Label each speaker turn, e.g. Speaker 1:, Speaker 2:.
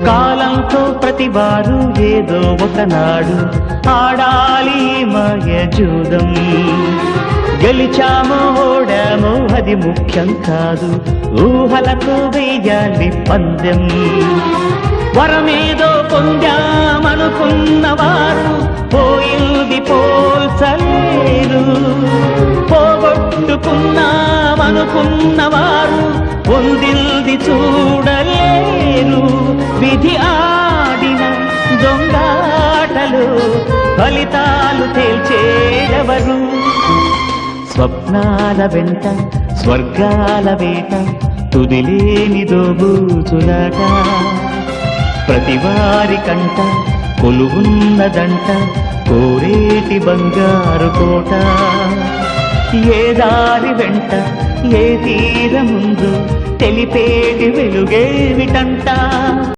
Speaker 1: కాలంతో ప్రతివారు ఏదో ఒకనాడు ఆడాలి మాయ జూదం. గెలిచామో ఓడామో అది ముఖ్యం కాదు, ఊహలతో వేయాలి పందెం. వరమేదో పొందామనుకున్నవారు పోయింది పోల్చలేరు, పోగొట్టుకున్నామనుకున్నవారు పొందింది చూడలేరు. విధి ఆడిన దొంగాటలు ఫలితాలు తేల్చేదెవరు? స్వప్నాల వెంట స్వర్గాల వేట, తుదిలేని దోబూచులాట. ప్రతివారి కంట కొలువున్నదంట కోరేటి బంగారు కోట. ఏ దారి వెంట ఏ తీరముందు తెలిపేటి వెలుగేమిటంట.